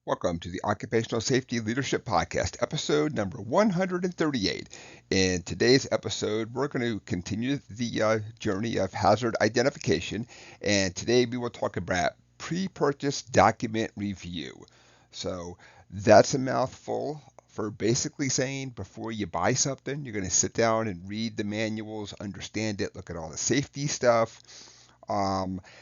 Welcome to the Occupational Safety Leadership Podcast, episode number 138. In today's episode, we're going to continue the journey of hazard identification, and today we will talk about pre-purchase document review. So that's a mouthful for basically saying before you buy something, you're going to sit down and read the manuals, understand it, look at all the safety stuff.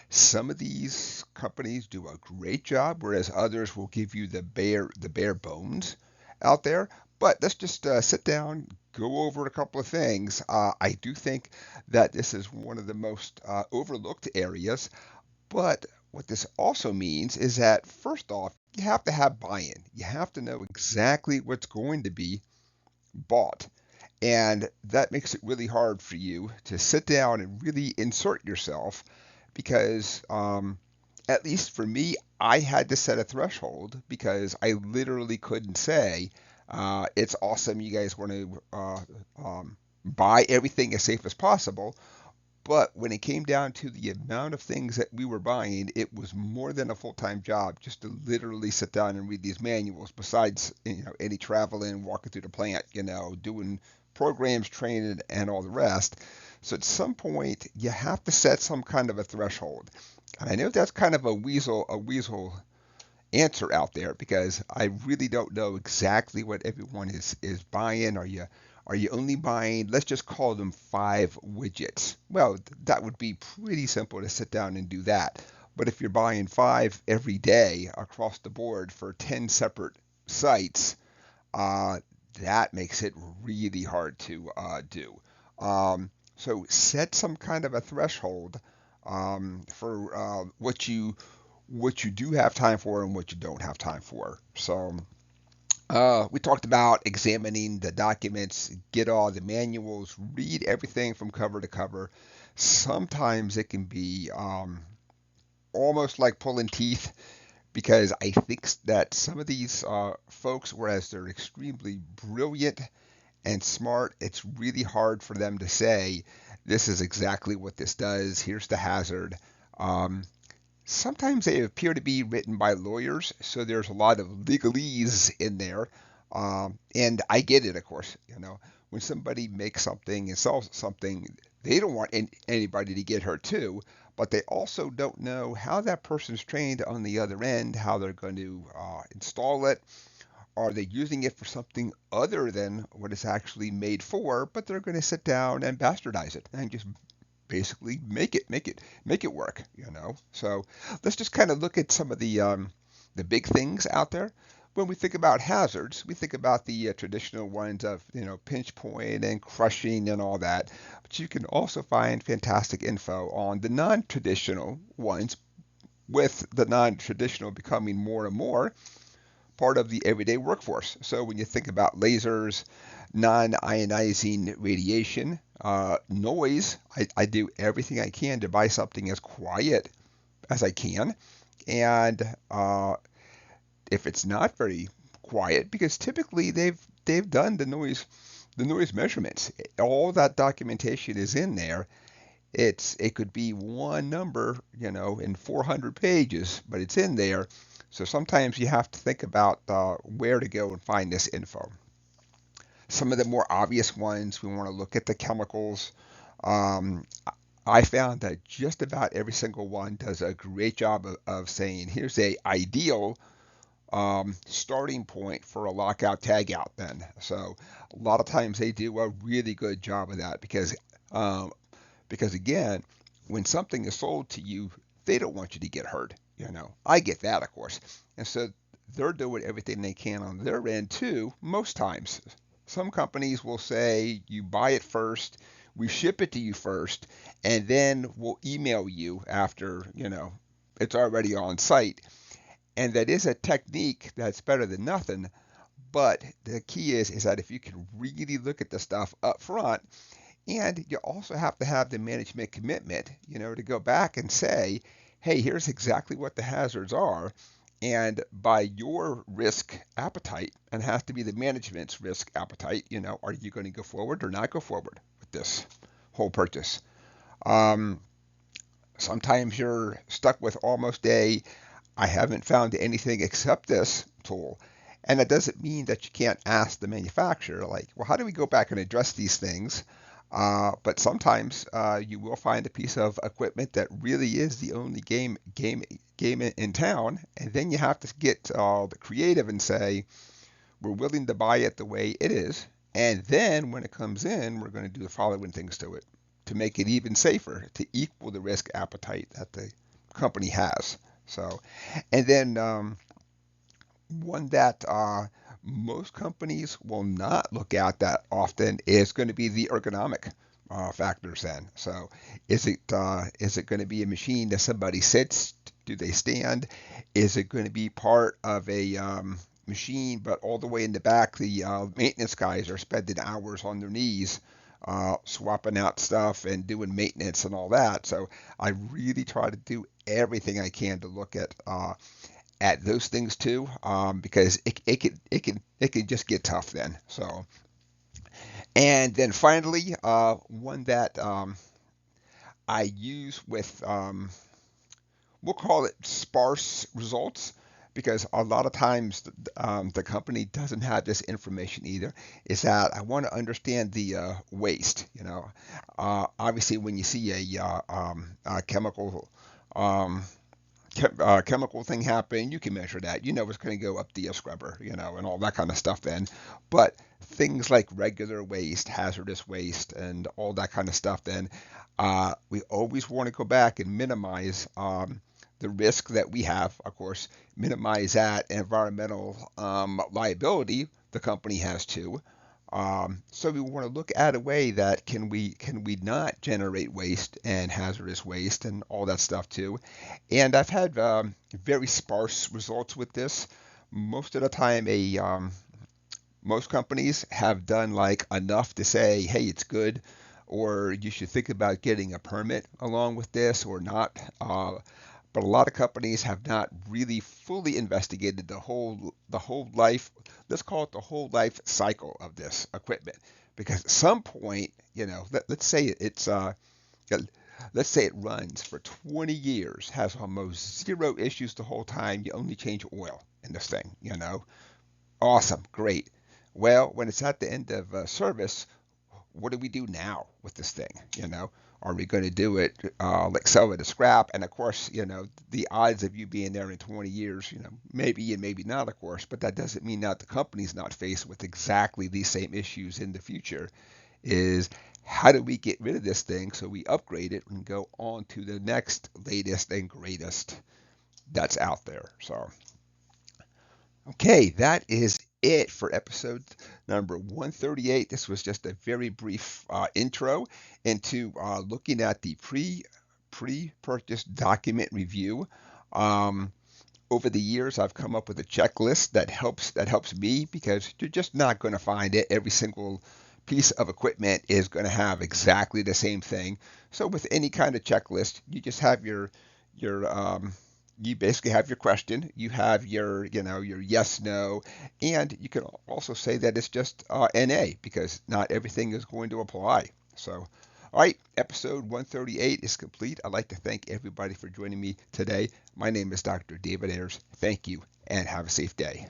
Some of these companies do a great job, whereas others will give you the bare bones out there. But let's just sit down, go over a couple of things. I do think that this is one of the most overlooked areas. But what this also means is that first off, you have to have buy-in. You have to know exactly what's going to be bought. And that makes it really hard for you to sit down and really insert yourself because, at least for me, I had to set a threshold because I literally couldn't say, it's awesome you guys want to buy everything as safe as possible. But when it came down to the amount of things that we were buying, it was more than a full-time job just to literally sit down and read these manuals. Besides, any traveling, walking through the plant, doing programs, training, and all the rest. So at some point, you have to set some kind of a threshold. And I know that's kind of a weasel answer out there because I really don't know exactly what everyone is buying. Are you only buying, let's just call them 5 widgets? Well, that would be pretty simple to sit down and do that. But if you're buying 5 every day across the board for 10 separate sites, that makes it really hard to do. So set some kind of a threshold for what you do have time for and what you don't have time for. So we talked about examining the documents, get all the manuals, read everything from cover to cover. Sometimes it can be almost like pulling teeth because I think that some of these folks, whereas they're extremely brilliant and smart, it's really hard for them to say, this is exactly what this does, here's the hazard. Sometimes they appear to be written by lawyers, so there's a lot of legalese in there. And I get it, of course. When somebody makes something and sells something, they don't want anybody to get hurt too, but they also don't know how that person's trained on the other end, how they're going to install it. Are they using it for something other than what it's actually made for? But they're going to sit down and bastardize it and just basically make it work. So let's just kind of look at some of the big things out there. When we think about hazards, we think about the traditional ones of pinch point and crushing and all that. But you can also find fantastic info on the non-traditional ones, with the non-traditional becoming more and more part of the everyday workforce. So when you think about lasers, non-ionizing radiation, noise, I do everything I can to buy something as quiet as I can. And if it's not very quiet, because typically they've done the noise measurements, all that documentation is in there. It could be one number, in 400 pages, but it's in there. So sometimes you have to think about where to go and find this info. Some of the more obvious ones, we want to look at the chemicals. Um, I found that just about every single one does a great job of saying, here's a ideal starting point for a lockout tagout then. So a lot of times they do a really good job of that because again, when something is sold to you, they don't want you to get hurt. I get that, of course. And so they're doing everything they can on their end too, most times. Some companies will say you buy it first, we ship it to you first, and then we'll email you after, it's already on site. And that is a technique that's better than nothing. But the key is that if you can really look at the stuff up front, and you also have to have the management commitment, to go back and say, hey, here's exactly what the hazards are. And by your risk appetite, and it has to be the management's risk appetite, are you going to go forward or not go forward with this whole purchase? Um, Sometimes you're stuck with almost I haven't found anything except this tool. And that doesn't mean that you can't ask the manufacturer, like, well, how do we go back and address these things? But sometimes you will find a piece of equipment that really is the only game in town, and then you have to get the creative and say, we're willing to buy it the way it is, and then when it comes in, we're going to do the following things to it to make it even safer, to equal the risk appetite that the company has. So, and then one that most companies will not look at that often is going to be the ergonomic factors then. So is it going to be a machine that somebody sits? Do they stand? Is it going to be part of a machine, but all the way in the back, the maintenance guys are spending hours on their knees swapping out stuff and doing maintenance and all that. So I really try to do everything I can to look at those things too, because it can just get tough then. So, and then finally, one that I use with we'll call it sparse results, because a lot of times the company doesn't have this information either, is that I want to understand the waste. Obviously when you see a chemical um, chemical thing happen, you can measure that. You know it's going to go up the scrubber, and all that kind of stuff then. But things like regular waste, hazardous waste, and all that kind of stuff, then we always want to go back and minimize the risk that we have, of course, minimize that environmental liability the company has too. So we want to look at a way that can we not generate waste and hazardous waste and all that stuff too. And I've had very sparse results with this. Most of the time, most companies have done like enough to say, hey, it's good, or you should think about getting a permit along with this or not. But a lot of companies have not really fully investigated the whole life, let's call it the whole life cycle of this equipment. Because at some point, let's say let's say it runs for 20 years, has almost zero issues the whole time. You only change oil in this thing. Awesome, great. Well, when it's at the end of service, what do we do now with this thing? Are we going to do it like sell it as scrap? And of course, the odds of you being there in 20 years, maybe and maybe not, of course, but that doesn't mean that the company's not faced with exactly these same issues in the future. Is how do we get rid of this thing so we upgrade it and go on to the next latest and greatest that's out there? So okay, that is it for episode number 138. This was just a very brief intro into looking at the pre-purchase document review. Over the years, I've come up with a checklist that helps me, because you're just not going to find it. Every single piece of equipment is going to have exactly the same thing. So with any kind of checklist, you just have your you basically have your question, you have your yes, no, and you can also say that it's just NA, because not everything is going to apply. So, all right, episode 138 is complete. I'd like to thank everybody for joining me today. My name is Dr. David Ayers. Thank you, and have a safe day.